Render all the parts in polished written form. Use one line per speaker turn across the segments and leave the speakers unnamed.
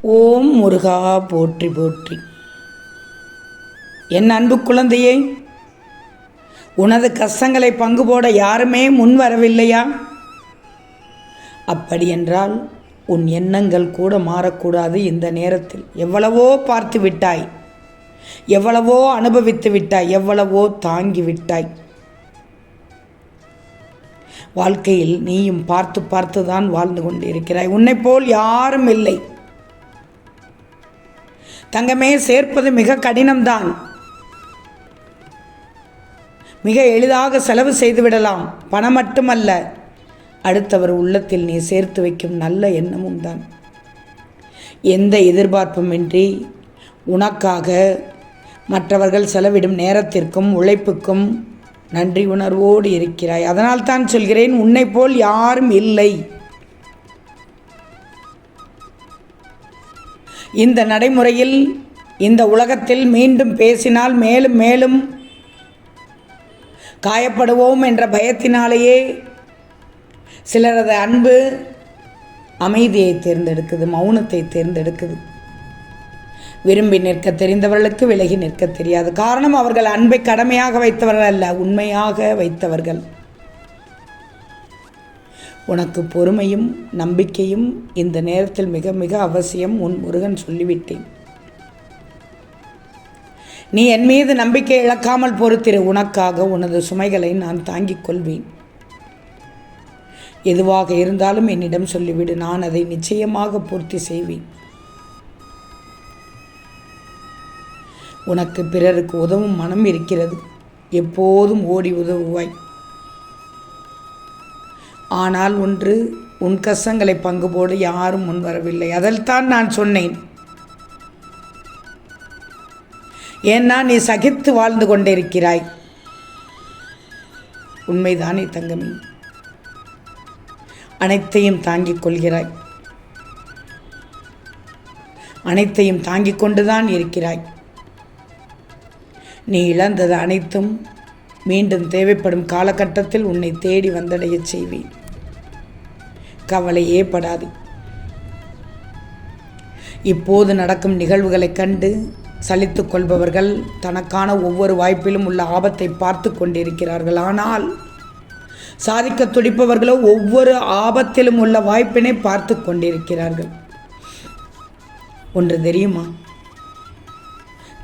ஓம் முருகா போற்றி போற்றி. என் அன்பு குழந்தையே, உனது கஷ்டங்களை பங்கு போட யாருமே முன் வரவில்லையா? அப்படியென்றால் உன் எண்ணங்கள் கூட மாறக்கூடாது. இந்த நேரத்தில் எவ்வளவோ பார்த்து விட்டாய், எவ்வளவோ அனுபவித்து விட்டாய், எவ்வளவோ தாங்கி விட்டாய். வாழ்க்கையில் நீயும் பார்த்து பார்த்து தான் வாழ்ந்து கொண்டிருக்கிறாய். உன்னை போல் யாரும் இல்லை தங்கமே. சேர்ப்பது மிக கடினம்தான். மிக எளிதாக செலவு செய்துவிடலாம். பணம் மட்டுமல்ல, அடுத்தவர் உள்ளத்தில் நீ சேர்த்து வைக்கும் நல்ல எண்ணமும் தான். எந்த எதிர்பார்ப்புமின்றி உனக்காக மற்றவர்கள் செலவிடும் நேரத்திற்கும் உழைப்புக்கும் நன்றி உணர்வோடு இருக்கிறாய். அதனால் தான் சொல்கிறேன், உன்னை போல் யாரும் இல்லை. இந்த நடைமுறையில், இந்த உலகத்தில் மீண்டும் பேசினால் மேலும் மேலும் காயப்படுவோம் என்ற பயத்தினாலேயே சிலரது அன்பு அமைதியை தேர்ந்தெடுக்குது, மௌனத்தை தேர்ந்தெடுக்குது. விரும்பி நிற்க தெரிந்தவர்களுக்கு விலகி நிற்க தெரியாது. காரணம், அவர்கள் அன்பை கடமையாக வைத்தவர்கள் அல்ல, உண்மையாக வைத்தவர்கள். உனக்கு பொறுமையும் நம்பிக்கையும் இந்த நேரத்தில் மிக மிக அவசியம். உன் முருகன் சொல்லிவிட்டேன். நீ என் மீது நம்பிக்கை இழக்காமல் பொறுத்திரு. உனக்காக உனது சுமைகளை நான் தாங்கிக் கொள்வேன். எதுவாக இருந்தாலும் என்னிடம் சொல்லிவிடு, நான் அதை நிச்சயமாக பூர்த்தி செய்வேன். உனக்கு பிறருக்கு உதவும் மனம் இருக்கிறது. எப்போதும் ஓடி உதவுவாய். ஆனால் ஒன்று, உன் கஷ்டங்களை பங்கு போட யாரும் முன் வரவில்லை. அதில்தான் நான் சொன்னேன். ஏன்னா நீ சகித்து வாழ்ந்து கொண்டிருக்கிறாய். உண்மைதானே தங்கமே? அனைத்தையும் தாங்கிக் கொள்கிறாய், அனைத்தையும் தாங்கிக் கொண்டுதான் இருக்கிறாய். நீ இழந்தது அனைத்தும் மீண்டும் தேவைப்படும் காலகட்டத்தில் உன்னை தேடி வந்தடைய செய்வேன். கவலையே படாது. இப்போது நடக்கும் நிகழ்வுகளைக் கண்டு சலித்து கொள்பவர்கள் தனக்கான ஒவ்வொரு வாய்ப்பிலும் உள்ள ஆபத்தை பார்த்து கொண்டிருக்கிறார்கள். ஆனால் சாதிக்க துடிப்பவர்களோ ஒவ்வொரு ஆபத்திலும் உள்ள வாய்ப்பினை பார்த்து கொண்டிருக்கிறார்கள். ஒன்று தெரியுமா?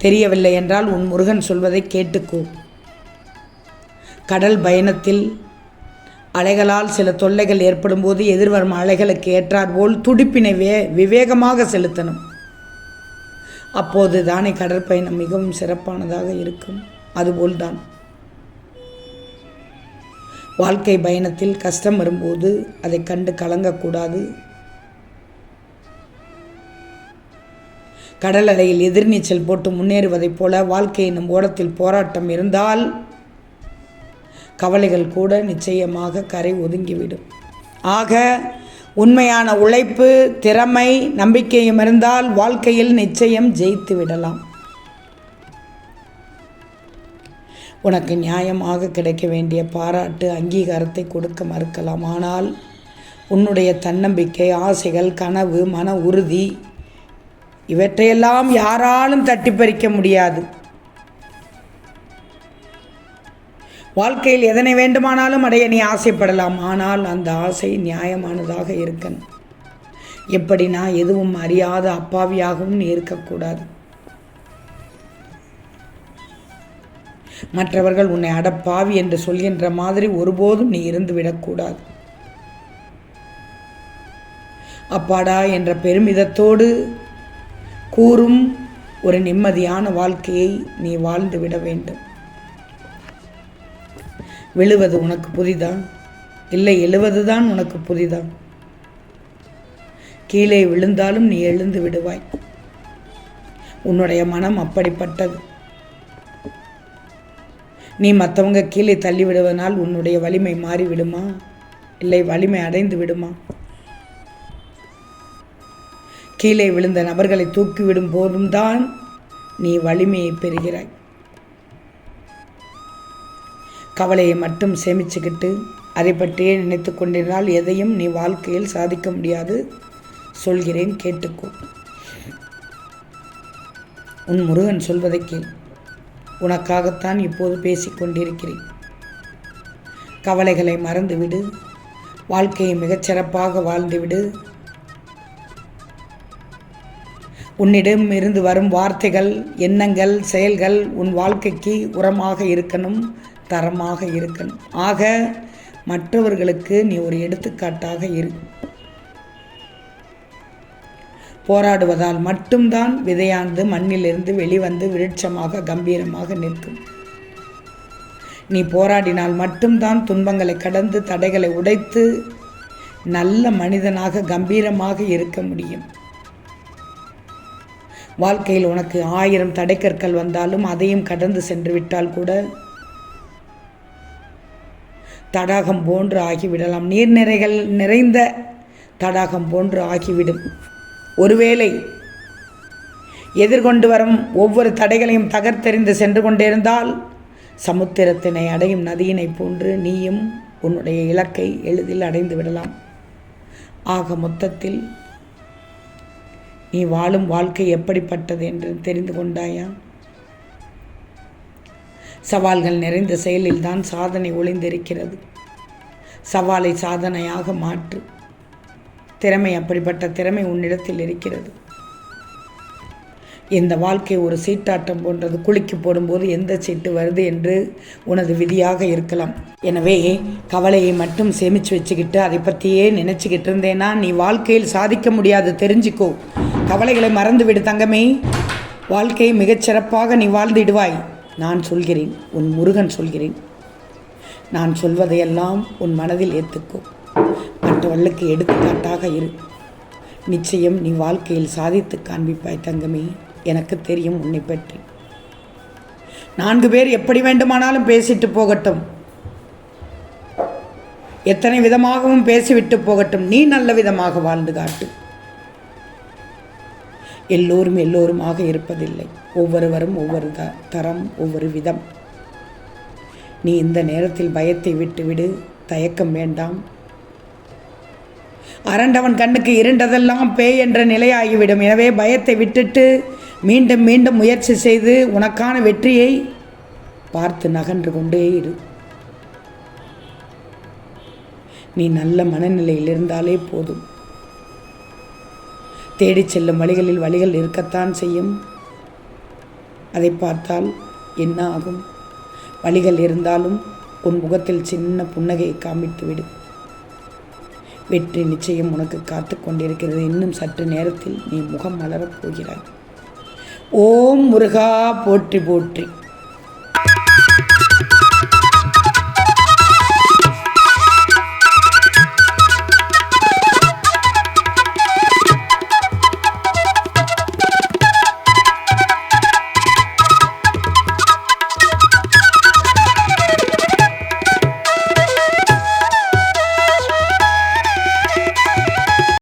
தெரியவில்லை என்றால் உன் முருகன் சொல்வதை கேட்டுக்கோ. கடல் பயணத்தில் அலைகளால் சில தொல்லைகள் ஏற்படும் போது எதிர்வரும் அலைகளுக்கு ஏற்றாற்போல் துடிப்பினை விவேகமாக செலுத்தணும். அப்போது தானே கடற்பயணம் மிகவும் சிறப்பானதாக இருக்கும். அதுபோல்தான் வாழ்க்கை பயணத்தில் கஷ்டம் வரும்போது அதை கண்டு கலங்கக்கூடாது. கடல் அலையில் எதிர்நீச்சல் போட்டு முன்னேறுவதைப் போல வாழ்க்கை என்னும் ஓடத்தில் போராட்டம் இருந்தால் கவலைகள் கூட நிச்சயமாக கரை ஒதுங்கிவிடும். ஆக உண்மையான உழைப்பு, திறமை, நம்பிக்கையும் இருந்தால் வாழ்க்கையில் நிச்சயம் ஜெயித்து விடலாம். உனக்கு நியாயமாக கிடைக்க வேண்டிய பாராட்டு, அங்கீகாரத்தை கொடுக்க மறுக்கலாம். ஆனால் உன்னுடைய தன்னம்பிக்கை, ஆசைகள், கனவு, மன உறுதி இவற்றையெல்லாம் யாராலும் தட்டி பறிக்க முடியாது. வாழ்க்கையில் எதனை வேண்டுமானாலும் அடைய நீ ஆசைப்படலாம். ஆனால் அந்த ஆசை நியாயமானதாக இருக்கணும். எப்படினா, எதுவும் அறியாத அப்பாவியாகவும் நீ இருக்கக்கூடாது. மற்றவர்கள் உன்னை அடப்பாவி என்று சொல்கின்ற மாதிரி ஒருபோதும் நீ இருந்து விடக்கூடாது. அப்பாடா என்ற பெருமிதத்தோடு கூறும் ஒரு நிம்மதியான வாழ்க்கையை நீ வாழ்ந்து விட வேண்டும். விழுவது உனக்கு புதிதா? இல்லை, எழுவதுதான் உனக்கு புதிதா? கீழே விழுந்தாலும் நீ எழுந்து விடுவாய். உன்னுடைய மனம் அப்படிப்பட்டது. நீ மற்றவங்க கீழே தள்ளி விடுவதனால் உன்னுடைய வலிமை மாறிவிடுமா? இல்லை, வலிமை அடைந்து விடுமா? கீழே விழுந்த நபர்களை தூக்கிவிடும் போதும் தான் நீ வலிமையை பெறுகிறாய். கவலையை மட்டும் சேமிச்சுக்கிட்டு அதை பற்றியே நினைத்து கொண்டிருந்தால் எதையும் நீ வாழ்க்கையில் சாதிக்க முடியாது. சொல்கிறேன், கேட்டுக்கோ. உன் முருகன் சொல்வதை கேள். உனக்காகத்தான் இப்போது பேசிக்கொண்டிருக்கிறேன். கவலைகளை மறந்துவிடு. வாழ்க்கையை மிகச்சிறப்பாக வாழ்ந்துவிடு. உன்னிடம் இருந்து வரும் வார்த்தைகள், எண்ணங்கள், செயல்கள் உன் வாழ்க்கைக்கு உரமாக இருக்கணும், தரமாக இருக்கணும். ஆக மற்றவர்களுக்கு நீ ஒரு எடுத்துக்காட்டாக இரு. போராடுவதால் மட்டும்தான் விதையானது மண்ணிலிருந்து வெளிவந்து விருட்சமாக கம்பீரமாக நிற்கும். நீ போராடினால் மட்டும்தான் துன்பங்களை கடந்து தடைகளை உடைத்து நல்ல மனிதனாக கம்பீரமாக இருக்க முடியும். வாழ்க்கையில் உனக்கு 1000 தடைக்கற்கள் வந்தாலும் அதையும் கடந்து சென்று விட்டால் கூட தடாகம் போன்று ஆகிவிடலாம். நீர்நிறைகள் நிறைந்த தடாகம் போன்று ஆகிவிடும். ஒருவேளை எதிர்கொண்டு வரும் ஒவ்வொரு தடைகளையும் தகர்த்தெறிந்து சென்று கொண்டிருந்தால் சமுத்திரத்தினை அடையும் நதியினை போன்று நீயும் உன்னுடைய இலக்கை எளிதில் அடைந்து விடலாம். ஆக மொத்தத்தில் நீ வாழும் வாழ்க்கை எப்படிப்பட்டது என்று தெரிந்து கொண்டாயா? சவால்கள் நிறைந்த செயலில்தான் சாதனை ஒளிந்திருக்கிறது. சவாலை சாதனையாக மாற்று. திறமை அப்படிப்பட்ட திறமை உன்னிடத்தில் இருக்கிறது. இந்த வாழ்க்கை ஒரு சீட்டாட்டம் போன்றது. குலுக்கி போடும்போது எந்த சீட்டு வருது என்று உனது விதியாக இருக்கலாம். எனவே கவலையை மட்டும் சேமித்து வச்சுக்கிட்டு அதை பற்றியே நினச்சிக்கிட்டு இருந்தேன்னா நீ வாழ்க்கையில் சாதிக்க முடியாது. தெரிஞ்சுக்கோ. கவலைகளை மறந்துவிடு தங்கமே. வாழ்க்கையை மிகச்சிறப்பாக நீ வாழ்ந்திடுவாய். நான் சொல்கிறேன், உன் முருகன் சொல்கிறேன். நான் சொல்வதையெல்லாம் உன் மனதில் ஏற்றுக்கோ. மற்றவர்களுக்கு எடுத்துக்காட்டாக இரு. நிச்சயம் நீ வாழ்க்கையில் சாதித்து காண்பிப்பாய் தங்கமே. எனக்கு தெரியும் உன்னை பற்றி. 4 பேர் எப்படி வேண்டுமானாலும் பேசிட்டு போகட்டும், எத்தனை விதமாகவும் பேசிவிட்டு போகட்டும். நீ நல்ல விதமாக வாழ்ந்து காட்டு. எல்லோரும் எல்லோருமாக இருப்பதில்லை. ஒவ்வொருவரும் ஒவ்வொரு தரம், ஒவ்வொரு விதம். நீ இந்த நேரத்தில் பயத்தை விட்டுவிடு. தயக்கம் வேண்டாம். அரண்டவன் கண்ணுக்கு இருண்டதெல்லாம் பேய் என்ற நிலையாகிவிடும். எனவே பயத்தை விட்டுட்டு மீண்டும் மீண்டும் முயற்சி செய்து உனக்கான வெற்றியை பார்த்து நகன்று கொண்டே இரு. நீ நல்ல மனநிலையில் இருந்தாலே போதும். தேடிச் செல்லும் வழிகள் இருக்கத்தான் செய்யும். அதை பார்த்தால் என்ன ஆகும்? வழிகள் இருந்தாலும் உன் முகத்தில் சின்ன புன்னகையை காமித்து விடு. வெற்றி நிச்சயம் உனக்கு காத்து கொண்டிருக்கிறது. இன்னும் சற்று நேரத்தில் நீ முகம் மலரப் போகிறாய். ஓம் முருகா போற்றி போற்றி.